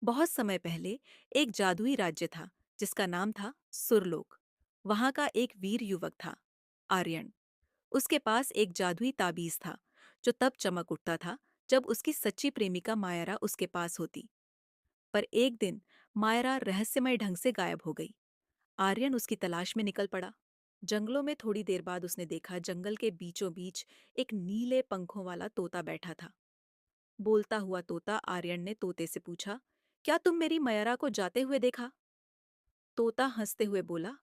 बहुत समय पहले एक जादुई राज्य था जिसका नाम था सुरलोक। वहां का एक वीर युवक था, आर्यन। उसके पास एक जादुई ताबीज था जो तब चमक उठता था जब उसकी सच्ची प्रेमिका मायरा उसके पास होती। पर एक दिन मायरा रहस्यमय ढंग से गायब हो गई। आर्यन उसकी तलाश में निकल पड़ा। जंगलों में थोड़ी देर बाद उसने देखा जंगल के बीचों बीच एक नीले पंखों वाला तोता बैठा था। बोलता हुआ तोता आर्यन ने तोते से पूछा, क्या तुम मेरी मयरा को जाते हुए देखा? तोता हंसते हुए बोला,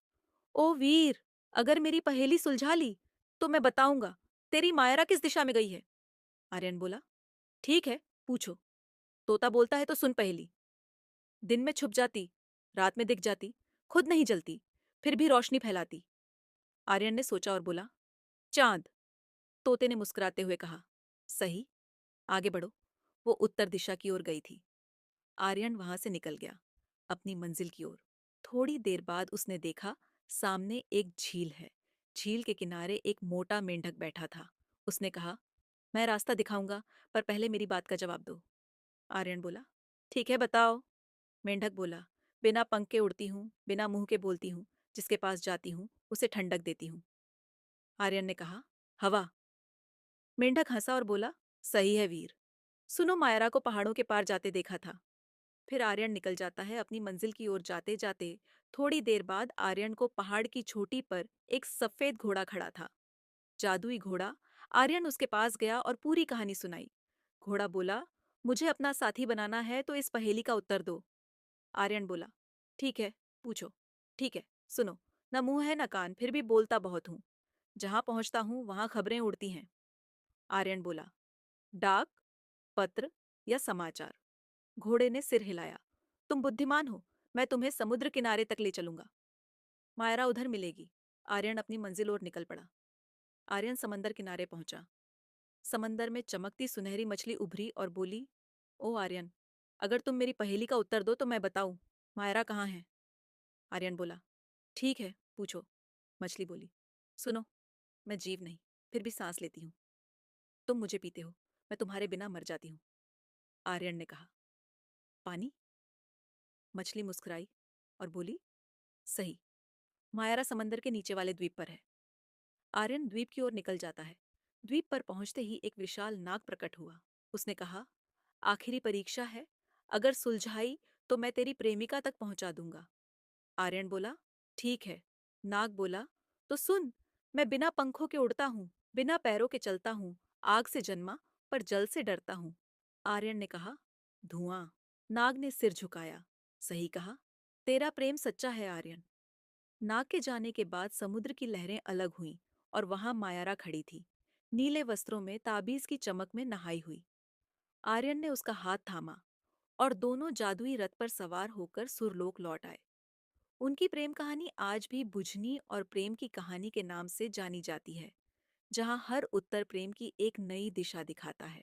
ओ वीर, अगर मेरी पहेली सुलझा ली तो मैं बताऊंगा तेरी मायरा किस दिशा में गई है। आर्यन बोला, ठीक है, पूछो। तोता बोलता है तो सुन पहेली। दिन में छुप जाती, रात में दिख जाती, खुद नहीं जलती, फिर भी रोशनी फैलाती। आर्यन ने सोचा और बोला, चांद। तोते ने मुस्कुराते हुए कहा, सही, आगे बढ़ो। वो उत्तर दिशा की ओर गई थी। आर्यन वहां से निकल गया, अपनी मंजिल की ओर। थोड़ी देर बाद उसने देखा, सामने एक झील है। झील के किनारे एक मोटा मेंढक बैठा था। उसने कहा, मैं रास्ता दिखाऊंगा, पर पहले मेरी बात का जवाब दो। आर्यन बोला, ठीक है, बताओ। मेंढक बोला, बिना पंख के उड़ती हूँ, बिना मुंह के बोलती हूँ, जिसके पास जाती हूँ उसे ठंडक देती हूँ। आर्यन ने कहा, हवा। मेंढक हंसा और बोला, सही है वीर। सुनो, मायरा को पहाड़ों के पार जाते देखा था। फिर आर्यन निकल जाता है अपनी मंजिल की ओर जाते जाते। थोड़ी देर बाद आर्यन को पहाड़ की चोटी पर एक सफेद घोड़ा खड़ा था। जादुई घोड़ा। आर्यन उसके पास गया और पूरी कहानी सुनाई। घोड़ा बोला, मुझे अपना साथी बनाना है तो इस पहेली का उत्तर दो। आर्यन बोला, ठीक है, पूछो। ठीक है, सुनो। न मुंह है न कान, फिर भी बोलता बहुत हूँ। जहां पहुंचता हूं वहां खबरें उड़ती हैं। आर्यन बोला, डाक, पत्र या समाचार। घोड़े ने सिर हिलाया। तुम बुद्धिमान हो, मैं तुम्हें समुद्र किनारे तक ले चलूंगा। मायरा उधर मिलेगी। आर्यन अपनी मंजिल ओर निकल पड़ा। आर्यन समंदर किनारे पहुंचा। समंदर में चमकती सुनहरी मछली उभरी और बोली, ओ आर्यन, अगर तुम मेरी पहेली का उत्तर दो तो मैं बताऊं मायरा कहाँ है। आर्यन बोला, ठीक है, पूछो। मछली बोली, सुनो, मैं जीव नहीं, फिर भी सांस लेती हूँ। तुम मुझे पीते हो, मैं तुम्हारे बिना मर जाती हूँ। आर्यन ने कहा, पानी। मछली मुस्कुराई और बोली, सही, मायारा समंदर के नीचे वाले द्वीप पर है। आर्यन द्वीप की ओर निकल जाता है। द्वीप पर पहुंचते ही एक विशाल नाग प्रकट हुआ। उसने कहा, आखिरी परीक्षा है, अगर सुलझाई तो मैं तेरी प्रेमिका तक पहुंचा दूंगा। आर्यन बोला, ठीक है। नाग बोला, तो सुन, मैं बिना पंखों के उड़ता हूँ, बिना पैरों के चलता हूँ, आग से जन्मा पर जल से डरता हूँ। आर्यन ने कहा, धुआं। नाग ने सिर झुकाया। सही कहा, तेरा प्रेम सच्चा है आर्यन। नाग के जाने के बाद समुद्र की लहरें अलग हुईं और वहां मायारा खड़ी थी, नीले वस्त्रों में ताबीज की चमक में नहाई हुई। आर्यन ने उसका हाथ थामा और दोनों जादुई रथ पर सवार होकर सुरलोक लौट आए। उनकी प्रेम कहानी आज भी बुझनी और प्रेम की कहानी के नाम से जानी जाती है, जहां हर उत्तर प्रेम की एक नई दिशा दिखाता है।